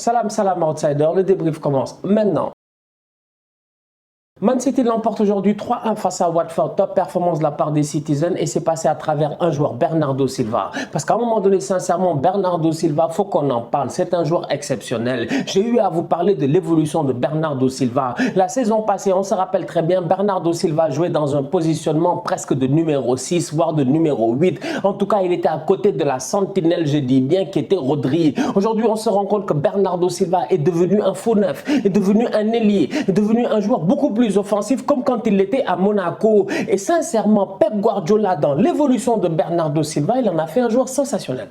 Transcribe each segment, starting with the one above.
Salam, salam outsider, le débrief commence maintenant. Man City l'emporte aujourd'hui 3-1 face à Watford, top performance de la part des Citizens et c'est passé à travers un joueur, Bernardo Silva. Parce qu'à un moment donné, sincèrement, Bernardo Silva, faut qu'on en parle, c'est un joueur exceptionnel. J'ai eu à vous parler de l'évolution de Bernardo Silva. La saison passée, on se rappelle très bien, Bernardo Silva jouait dans un positionnement presque de numéro 6, voire de numéro 8. En tout cas, il était à côté de la sentinelle, je dis bien, qui était Rodri. Aujourd'hui, on se rend compte que Bernardo Silva est devenu un faux neuf, est devenu un ailier, est devenu un joueur beaucoup plus offensif comme quand il était à Monaco. Et sincèrement, Pep Guardiola, dans l'évolution de Bernardo Silva, il en a fait un joueur sensationnel.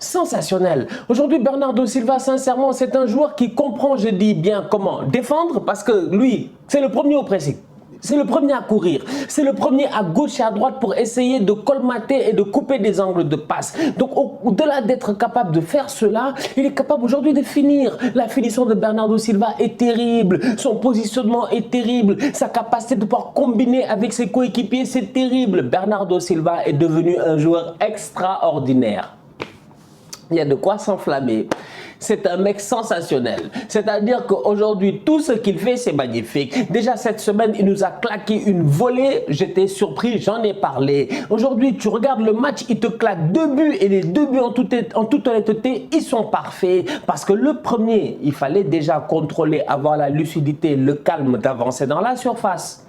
Sensationnel. Aujourd'hui, Bernardo Silva, sincèrement, c'est un joueur qui comprend, je dis bien, comment défendre parce que lui, c'est le premier au pressing. C'est le premier à courir, c'est le premier à gauche et à droite pour essayer de colmater et de couper des angles de passe. Donc au-delà d'être capable de faire cela, il est capable aujourd'hui de finir. La finition de Bernardo Silva est terrible, son positionnement est terrible, sa capacité de pouvoir combiner avec ses coéquipiers, c'est terrible. Bernardo Silva est devenu un joueur extraordinaire. Il y a de quoi s'enflammer. C'est un mec sensationnel. C'est-à-dire qu'aujourd'hui, tout ce qu'il fait, c'est magnifique. Déjà, cette semaine, il nous a claqué une volée. J'étais surpris, j'en ai parlé. Aujourd'hui, tu regardes le match, il te claque 2 buts et les 2 buts en toute honnêteté, ils sont parfaits. Parce que le premier, il fallait déjà contrôler, avoir la lucidité, le calme d'avancer dans la surface.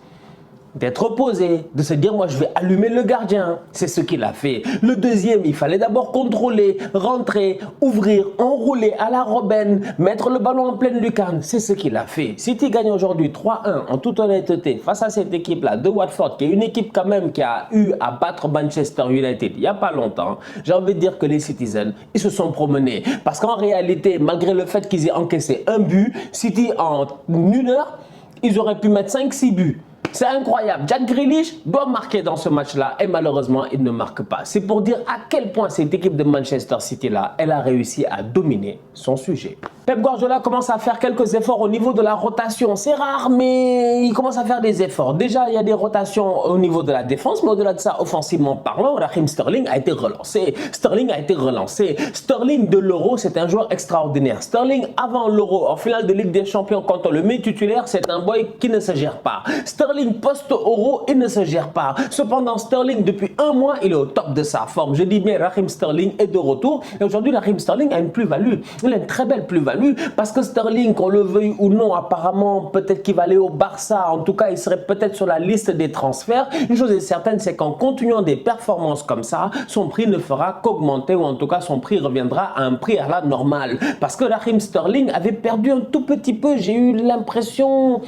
D'être posé, de se dire moi je vais allumer le gardien, c'est ce qu'il a fait. Le deuxième, il fallait d'abord contrôler, rentrer, ouvrir, enrouler à la Robben, mettre le ballon en pleine lucarne, c'est ce qu'il a fait. City gagne aujourd'hui 3-1 en toute honnêteté face à cette équipe-là de Watford, qui est une équipe quand même qui a eu à battre Manchester United il n'y a pas longtemps. J'ai envie de dire que les Citizens, ils se sont promenés. Parce qu'en réalité, malgré le fait qu'ils aient encaissé un but, City en 1 heure, ils auraient pu mettre 5-6 buts. C'est incroyable. Jack Grealish doit marquer dans ce match-là et malheureusement, il ne marque pas. C'est pour dire à quel point cette équipe de Manchester City-là, elle a réussi à dominer son sujet. Pep Guardiola commence à faire quelques efforts au niveau de la rotation. C'est rare, mais il commence à faire des efforts. Déjà, il y a des rotations au niveau de la défense, mais au-delà de ça, offensivement parlant, Raheem Sterling a été relancé. Sterling de l'Euro, c'est un joueur extraordinaire. Sterling, avant l'Euro, en finale de Ligue des Champions, quand on le met titulaire, c'est un boy qui ne se gère pas. Sterling post-Euro, il ne se gère pas. Cependant, Sterling, depuis 1 mois, il est au top de sa forme. Je dis bien, Raheem Sterling est de retour. Et aujourd'hui, Raheem Sterling a une plus-value. Il a une très belle plus-value parce que Sterling, qu'on le veuille ou non, apparemment, peut-être qu'il va aller au Barça. En tout cas, il serait peut-être sur la liste des transferts. Une chose est certaine, c'est qu'en continuant des performances comme ça, son prix ne fera qu'augmenter ou en tout cas, son prix reviendra à un prix à la normale. Parce que Raheem Sterling avait perdu un tout petit peu, j'ai eu l'impression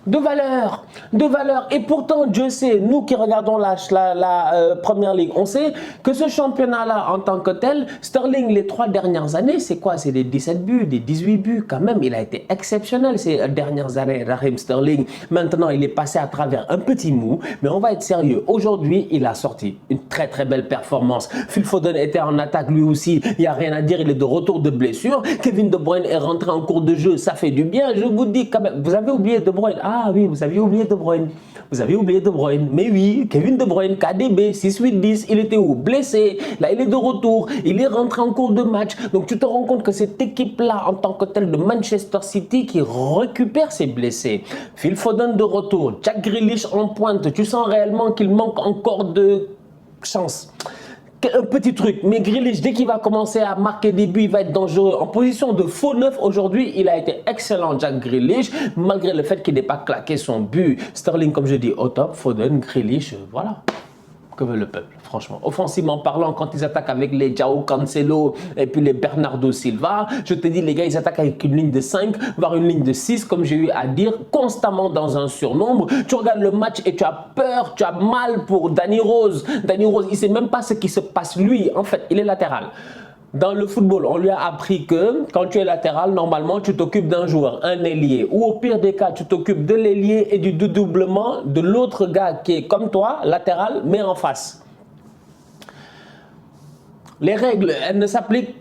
de valeur. Et pourtant, Dieu sait, nous qui regardons la Première Ligue, on sait que ce championnat-là, en tant que tel, Sterling, les 3 dernières années, c'est quoi? C'est des 17 buts, des 18 buts quand même. Il a été exceptionnel ces dernières années, Raheem Sterling. Maintenant, il est passé à travers un petit mou, mais on va être sérieux. Aujourd'hui, il a sorti une très très belle performance. Phil Foden était en attaque lui aussi, il n'y a rien à dire, il est de retour de blessure. Kevin De Bruyne est rentré en cours de jeu, ça fait du bien. Je vous dis quand même, vous avez oublié De Bruyne. Ah oui, vous aviez oublié De Bruyne. Vous avez oublié De Bruyne. Mais oui, Kevin De Bruyne, KDB, 6-8-10, il était où? Blessé. Là, il est de retour. Il est rentré en cours de match. Donc, tu te rends compte que cette équipe-là, en tant que telle de Manchester City, qui récupère ses blessés. Phil Foden de retour. Jack Grealish en pointe. Tu sens réellement qu'il manque encore de chance. Un petit truc, mais Grealish, dès qu'il va commencer à marquer des buts, il va être dangereux. En position de faux neuf, aujourd'hui, il a été excellent, Jack Grealish, malgré le fait qu'il n'ait pas claqué son but. Sterling, comme je dis, au top, Foden, Grealish, voilà. Que veut le peuple, franchement. Offensivement parlant, quand ils attaquent avec les João Cancelo et puis les Bernardo Silva, je te dis, les gars, ils attaquent avec une ligne de 5, voire une ligne de 6, comme j'ai eu à dire, constamment dans un surnombre. Tu regardes le match et tu as peur, tu as mal pour Danny Rose. Danny Rose, il ne sait même pas ce qui se passe lui. En fait, il est latéral. Dans le football, on lui a appris que quand tu es latéral, normalement, tu t'occupes d'un joueur, un ailier. Ou au pire des cas, tu t'occupes de l'ailier et du dédoublement de l'autre gars qui est comme toi, latéral, mais en face. Les règles, elles ne s'appliquent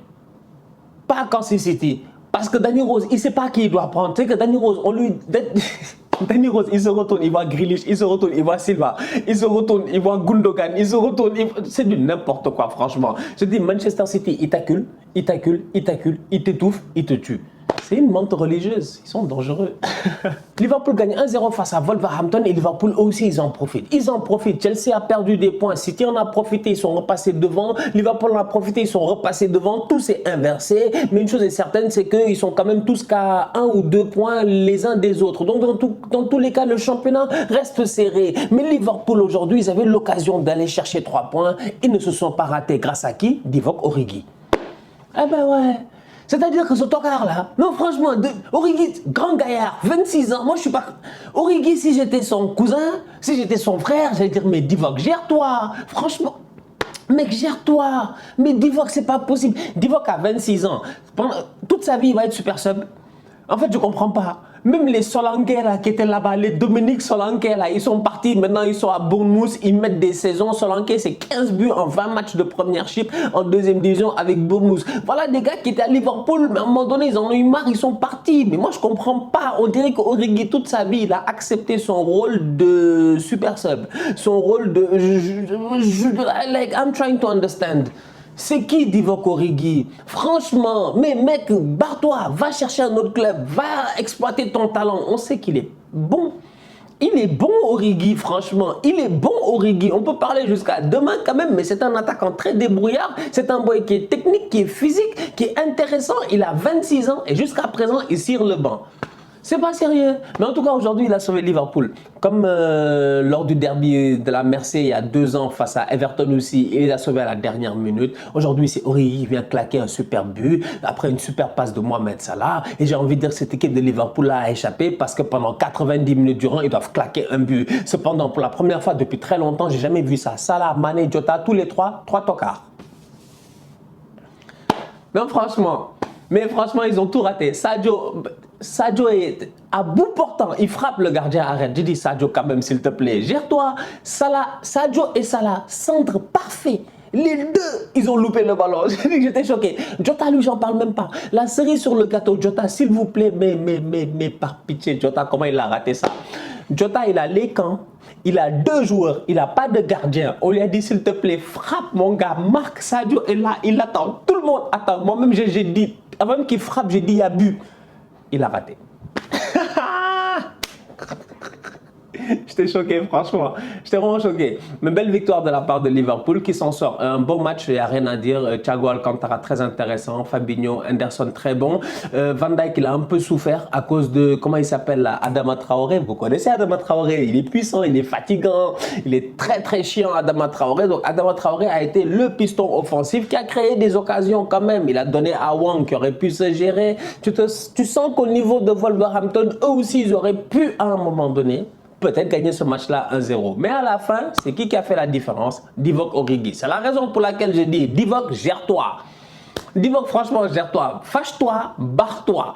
pas quand c'est City. Parce que Danny Rose, il ne sait pas qui il doit prendre. Tu sais que Danny Rose, on lui... Danny Rose, il se retourne, il voit Grealish, il se retourne, il voit Silva, il se retourne, il voit Gundogan, il se retourne, c'est du n'importe quoi, franchement. Je dis, Manchester City, il t'accule, il t'accule, il t'accule, il t'étouffe, il te tue. C'est une menthe religieuse, ils sont dangereux. Liverpool gagne 1-0 face à Wolverhampton et Liverpool aussi, ils en profitent. Ils en profitent. Chelsea a perdu des points. City en a profité, ils sont repassés devant. Liverpool en a profité, ils sont repassés devant. Tout s'est inversé. Mais une chose est certaine, c'est qu'ils sont quand même tous qu'à 1 ou 2 points les uns des autres. Donc dans tous les cas, le championnat reste serré. Mais Liverpool aujourd'hui, ils avaient l'occasion d'aller chercher 3 points. Ils ne se sont pas ratés. Grâce à qui? Divock Origi. Eh ben ouais. C'est-à-dire que ce tocard là, non franchement, Origi, grand gaillard, 26 ans, moi je suis pas... Origi, si j'étais son cousin, si j'étais son frère, j'allais dire, mais Divock, gère-toi, franchement, mec, gère-toi, mais Divock, c'est pas possible. Divock a 26 ans, pendant toute sa vie, il va être super sub. En fait, je comprends pas. Même les Solanke là, qui étaient là-bas, les Dominique Solanke là, ils sont partis, maintenant ils sont à Bournemouth, ils mettent des saisons. Solanke, c'est 15 buts en 20 matchs de premiership en deuxième division avec Bournemouth. Voilà des gars qui étaient à Liverpool, mais à un moment donné, ils en ont eu marre, ils sont partis. Mais moi, je comprends pas. On dirait qu'Origi, toute sa vie, il a accepté son rôle de super sub. Son rôle de... like, I'm trying to understand. C'est qui Divock Origi? Franchement, mais mec, barre-toi, va chercher un autre club, va exploiter ton talent. On sait qu'il est bon. Il est bon Origi, franchement. Il est bon Origi. On peut parler jusqu'à demain quand même, mais c'est un attaquant très débrouillard. C'est un boy qui est technique, qui est physique, qui est intéressant. Il a 26 ans et jusqu'à présent, il cire le banc. C'est pas sérieux. Mais en tout cas, aujourd'hui, il a sauvé Liverpool. Comme lors du derby de la Mersey il y a 2 ans face à Everton aussi, il a sauvé à la dernière minute. Aujourd'hui, c'est Origi qui vient claquer un super but après une super passe de Mohamed Salah. Et j'ai envie de dire que cette équipe de Liverpool a échappé parce que pendant 90 minutes durant, ils doivent claquer un but. Cependant, pour la première fois depuis très longtemps, j'ai jamais vu ça. Salah, Mané, Jota, tous les trois tocards. Mais franchement, ils ont tout raté. Sadio est à bout portant, il frappe le gardien, arrête. J'ai dit Sadio quand même s'il te plaît, gère-toi. Sadio et Salah, centre parfait. Les deux, ils ont loupé le ballon. J'étais choqué. Jota, lui, j'en parle même pas. La cerise sur le gâteau, Jota, s'il vous plaît, mais par pitié, Jota, comment il a raté ça? Jota, il a les camps, il a 2 joueurs, il n'a pas de gardien. On lui a dit, s'il te plaît, frappe mon gars, marque. Sadio est là, il attend. Tout le monde attend. Moi-même, j'ai dit, avant même qu'il frappe, j'ai dit, il y a but. Il a raté. J'étais choqué, franchement. J'étais vraiment choqué. Mais belle victoire de la part de Liverpool qui s'en sort. Un bon match, il n'y a rien à dire. Thiago Alcantara, très intéressant. Fabinho, Henderson, très bon. Van Dijk, il a un peu souffert à cause de, comment il s'appelle là, Adama Traoré. Vous connaissez Adama Traoré? Il est puissant, il est fatigant. Il est très très chiant, Adama Traoré. Donc Adama Traoré a été le piston offensif qui a créé des occasions quand même. Il a donné à Wang qui aurait pu se gérer. Tu sens qu'au niveau de Wolverhampton, eux aussi, ils auraient pu à un moment donné peut-être gagner ce match-là 1-0. Mais à la fin, c'est qui a fait la différence? Divock Origi. C'est la raison pour laquelle je dis, Divock, gère-toi. Divock, franchement, gère-toi. Fâche-toi, barre-toi.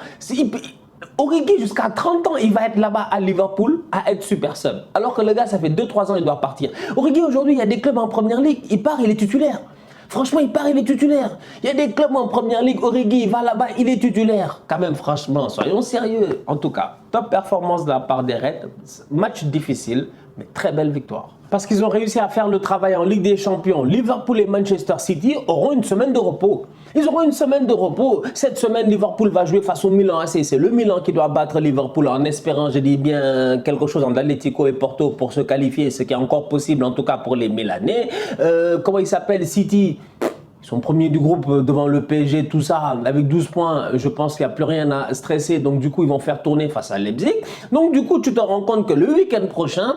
Origi, jusqu'à 30 ans, il va être là-bas à Liverpool à être super sub. Alors que le gars, ça fait 2-3 ans, il doit partir. Origi, aujourd'hui, il y a des clubs en première ligue. Il part, il est titulaire. Franchement, il part, il est titulaire. Il y a des clubs en première ligue. Origi, il va là-bas, il est titulaire. Quand même, franchement, soyons sérieux. En tout cas, top performance de la part des Reds. Match difficile, mais très belle victoire. Parce qu'ils ont réussi à faire le travail en Ligue des Champions. Liverpool et Manchester City auront une semaine de repos. Ils auront une semaine de repos. Cette semaine, Liverpool va jouer face au Milan AC. C'est le Milan qui doit battre Liverpool en espérant, je dis bien, quelque chose en Atlético et Porto pour se qualifier, ce qui est encore possible, en tout cas pour les Milanais. Comment il s'appelle? City. Ils sont premiers du groupe devant le PSG, tout ça, avec 12 points, je pense qu'il n'y a plus rien à stresser. Donc du coup, ils vont faire tourner face à Leipzig. Donc du coup, tu te rends compte que le week-end prochain,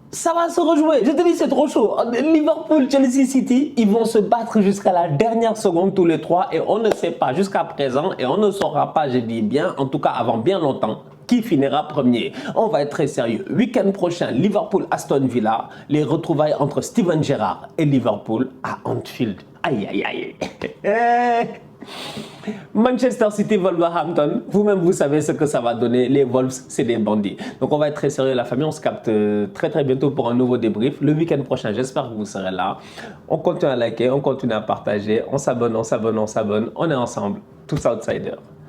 ça va se rejouer. Je te dis, c'est trop chaud. Liverpool, Chelsea, City, ils vont se battre jusqu'à la dernière seconde tous les trois et on ne sait pas jusqu'à présent et on ne saura pas, je dis bien, en tout cas avant bien longtemps, qui finira premier. On va être très sérieux. Week-end prochain, Liverpool-Aston Villa, les retrouvailles entre Steven Gerrard et Liverpool à Anfield. Aïe, aïe, aïe. Manchester City, Wolverhampton, vous-même vous savez ce que ça va donner. Les Wolves, c'est des bandits. Donc on va être très sérieux la famille, on se capte très très bientôt pour un nouveau débrief. Le week-end prochain, j'espère que vous serez là. On continue à liker, on continue à partager, on s'abonne, on est ensemble, tous outsiders.